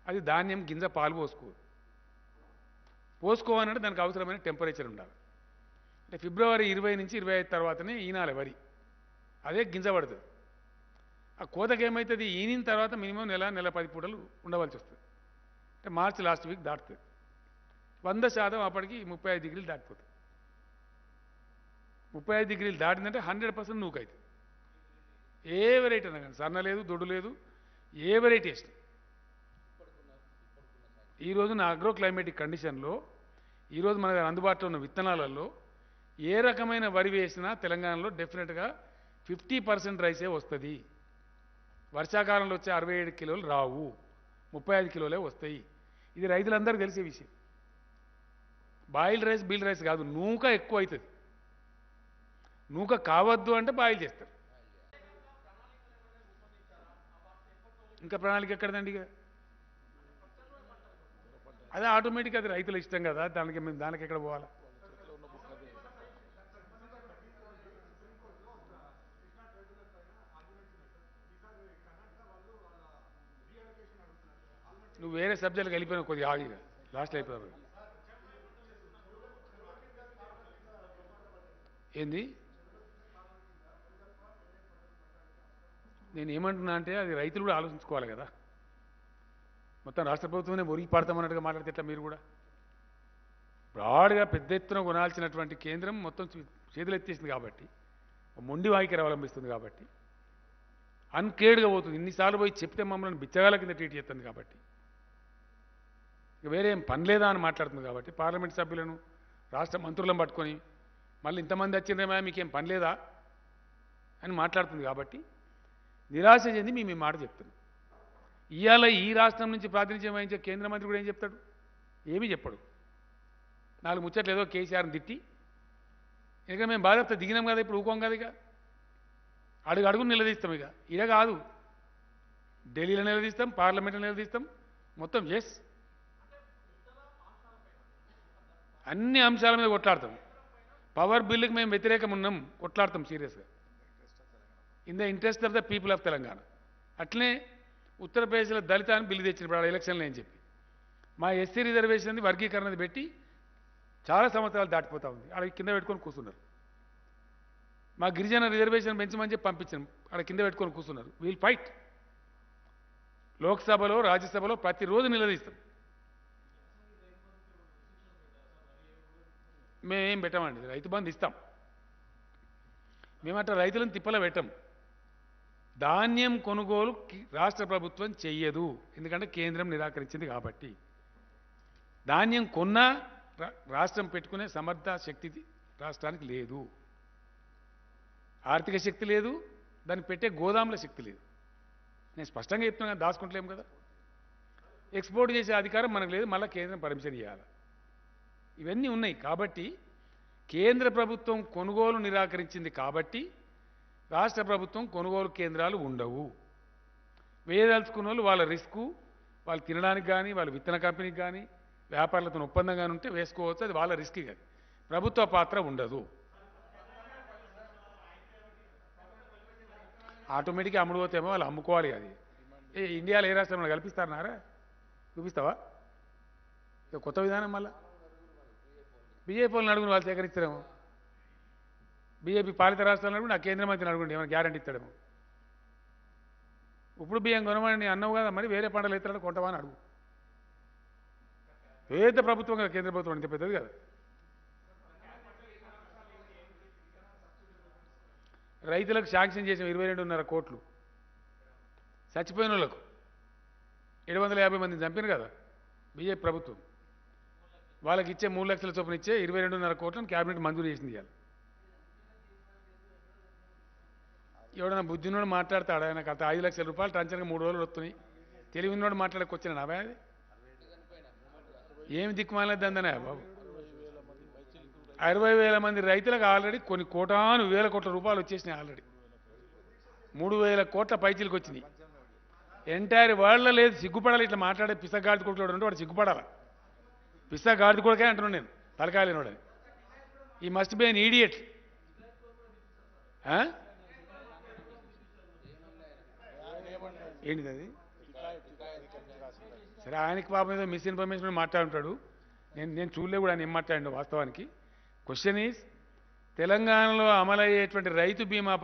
అది ధాన్యం గింజ పాలు పోసుకోవాలంటే దానికి అవసరమైన టెంపరేచర్ ఉండాలి. అంటే ఫిబ్రవరి 20 నుంచి 25 తర్వాతనే ఈనాలి వరి, అదే గింజ పడుతుంది. ఆ కోతకి ఏమవుతుంది, ఈనిన తర్వాత మినిమం నెల 10 పూటలు ఉండవలసి వస్తుంది. అంటే మార్చి లాస్ట్ వీక్ దాటుతుంది. 100% అప్పటికి 35 డిగ్రీలు దాటిపోతుంది. 35 డిగ్రీలు దాటిందంటే 100% నూకైతుంది. ఏ వెరైటీ అన్నా కానీ, సన్న లేదు, దొడ్డు లేదు, ఏ వెరైటీ వేసినా. ఈరోజు నా అగ్రో క్లైమేటిక్ కండిషన్లో ఈరోజు మన దగ్గర అందుబాటులో ఉన్న విత్తనాలలో ఏ రకమైన వరి వేసినా తెలంగాణలో డెఫినెట్గా 50% రైసే వస్తుంది. వర్షాకాలంలో వచ్చే 67 కిలోలు రావు, 35 కిలోలే వస్తాయి. ఇది రైతులందరికీ తెలిసే విషయం. బాయిల్డ్ రైస్ బీల్డ్ రైస్ కాదు, నూక ఎక్కువ అవుతుంది. నూక కావద్దు అంటే బాయిల్ చేస్తారు. ఇంకా ప్రణాళిక ఎక్కడదండి? ఇక అదే ఆటోమేటిక్, అది రైతుల ఇష్టం కదా, దానికి ఎక్కడ పోవాలా? నువ్వు వేరే సబ్జెక్టులకు వెళ్ళిపోయినా కొద్దిగా ఆగిగా లాస్ట్ అయిపోయావు. ఏంది నేను ఏమంటున్నా అంటే, అది రైతులు కూడా ఆలోచించుకోవాలి కదా. మొత్తం రాష్ట్ర ప్రభుత్వమే ఒరిగి పడతామన్నట్టుగా మాట్లాడితే ఎట్లా? మీరు కూడా బ్రాడ్గా పెద్ద ఎత్తున కొనాల్సినటువంటి కేంద్రం మొత్తం చేతులు ఎత్తేసింది కాబట్టి, మొండి వాయికర అవలంబిస్తుంది కాబట్టి, అన్కేర్డ్గా పోతుంది. ఇన్నిసార్లు పోయి చెప్తే మమ్మల్ని బిచ్చగాల కింద ట్రీట్ చేస్తుంది కాబట్టి, ఇక వేరే ఏం పని లేదా అని మాట్లాడుతుంది కాబట్టి, పార్లమెంట్ సభ్యులను రాష్ట్ర మంత్రులను పట్టుకొని మళ్ళీ ఇంతమంది వచ్చిందేమో మీకేం పని లేదా అని మాట్లాడుతుంది కాబట్టి నిరాశ చెంది మేము ఈ మాట చెప్తున్నాం. ఇవాళ ఈ రాష్ట్రం నుంచి ప్రాతినిధ్యం వహించే కేంద్ర మంత్రి కూడా ఏం చెప్తాడు? ఏమీ చెప్పడు. 4 ముచ్చట్లు ఏదో కేసీఆర్ని తిట్టి, ఇక మేము బాధ్యత దిగినాం కదా, ఇప్పుడు ఊకోం కదా, ఇక అడుగును నిలదీస్తాం. ఇక ఇక కాదు, ఢిల్లీలో నిలదీస్తాం, పార్లమెంట్లో నిలదీస్తాం, మొత్తం ఎస్ అన్ని అంశాల మీద కొట్లాడతాం. పవర్ బిల్లుకి మేము వ్యతిరేకం ఉన్నాం, కొట్లాడతాం సీరియస్గా, in the interest of the people of Telangana. అట్లనే ఉత్తరప్రదేశ్లో దళిత అని బిల్లు తెచ్చినప్పుడు ఆడ ఎలక్షన్లు అని చెప్పి మా ఎస్సీ రిజర్వేషన్ వర్గీకరణది పెట్టి చాలా సంవత్సరాలు దాటిపోతూ ఉంది. ఆడ కింద పెట్టుకొని కూర్చున్నారు. మా గిరిజన రిజర్వేషన్ పెంచమని చెప్పి పంపించాం, ఆడ కింద పెట్టుకొని కూర్చున్నారు. Wheel fight. లోక్సభలో రాజ్యసభలో ప్రతిరోజు నిలదీస్తాం. మేమేం పెట్టామండి, రైతు బంధు ఇస్తాం. మేమట్లా రైతులను తిప్పలో పెట్టాం. ధాన్యం కొనుగోలు రాష్ట్ర ప్రభుత్వం చెయ్యదు, ఎందుకంటే కేంద్రం నిరాకరించింది కాబట్టి. ధాన్యం కొన్నా రాష్ట్రం పెట్టుకునే సమర్థ శక్తి రాష్ట్రానికి లేదు, ఆర్థిక శక్తి లేదు, దాన్ని పెట్టే గోదాముల శక్తి లేదు. నేను స్పష్టంగా చెప్తున్నా, దాచుకుంటలేం కదా. ఎక్స్పోర్ట్ చేసే అధికారం మనకు లేదు, మళ్ళీ కేంద్రం పర్మిషన్ ఇవ్వాలి. ఇవన్నీ ఉన్నాయి కాబట్టి కేంద్ర ప్రభుత్వం కొనుగోలు నిరాకరించింది కాబట్టి రాష్ట్ర ప్రభుత్వం కొనుగోలు కేంద్రాలు ఉండవు. వేయదలుచుకున్న వాళ్ళు వాళ్ళ రిస్కు, వాళ్ళు తినడానికి కానీ, వాళ్ళ విత్తన కంపెనీకి కానీ, వ్యాపారులతో ఒప్పందం కానీ ఉంటే వేసుకోవచ్చు, అది వాళ్ళ రిస్క్. కానీ ప్రభుత్వ పాత్ర ఉండదు. ఆటోమేటిక్గా అమ్ముడు పోతేమో వాళ్ళు అమ్ముకోవాలి. అది ఇండియాలో ఏ రాష్ట్రంలో కల్పిస్తారన్నారా? చూపిస్తావా? ఇక కొత్త విధానం మళ్ళా బీజేపీ వాళ్ళని అడుగుని వాళ్ళు సేకరిస్తారేమో. బీజేపీ పాలిత రాష్ట్రాలను అడుగు, నా కేంద్ర మంత్రిని అడుగుండి, ఏమైనా గ్యారంటీ ఇస్తాడేమో. ఇప్పుడు బియ్యం కొనమని అన్నావు కదా, మరి వేరే పంటలు ఎత్తాడు కొంటమని అడుగు. పేద ప్రభుత్వం కదా, కేంద్ర ప్రభుత్వం ఇంత పెద్దది కదా. రైతులకు శాంక్షన్ చేసిన 22.5 కోట్లు చచ్చిపోయిన వాళ్ళకు 750 మందిని చంపారు కదా బీజేపీ ప్రభుత్వం. వాళ్ళకి ఇచ్చే 3 లక్షల చొప్పున ఇచ్చే 22.5 కోట్లను క్యాబినెట్ మంజూరు చేసింది. ఇవాళ ఎవడన్నా బుద్ధినోడు మాట్లాడతాడు, ఆయనకు అంత 5 లక్షల రూపాయలు టంచనగా 3 రోజులు వస్తున్నాయి. తెలివినోడు మాట్లాడకొచ్చిన నా అది ఏమి దిక్కుమాలేదు అందనే బాబు. 60,000 మంది రైతులకు ఆల్రెడీ కొన్ని కోటాను వేల కోట్ల రూపాయలు వచ్చేసినాయి. ఆల్రెడీ 3,000 కోట్ల పైచీలకు వచ్చినాయి. ఎంటైర్ వరల్డ్లో లేదు. సిగ్గుపడాలి ఇట్లా మాట్లాడే పిసగాడిది కొడుకుడు అంటే వాడు సిగ్గుపడాలి. పిసగాడిది కొడుకే అంటున్నాను నేను, తలకాయలేనోడని. ఈ మస్ట్ బి అన్ ఈడియట్. ఏంటిది అది? సరే ఆయనకి పాపం ఏదో మిస్ఇన్ఫర్మేషన్ మాట్లాడుంటాడు. నేను చూడలే కూడా ఆయన ఏం మాట్లాడిండు వాస్తవానికి. క్వశ్చన్ ఈజ్ తెలంగాణలో అమలయ్యేటువంటి రైతు బీమా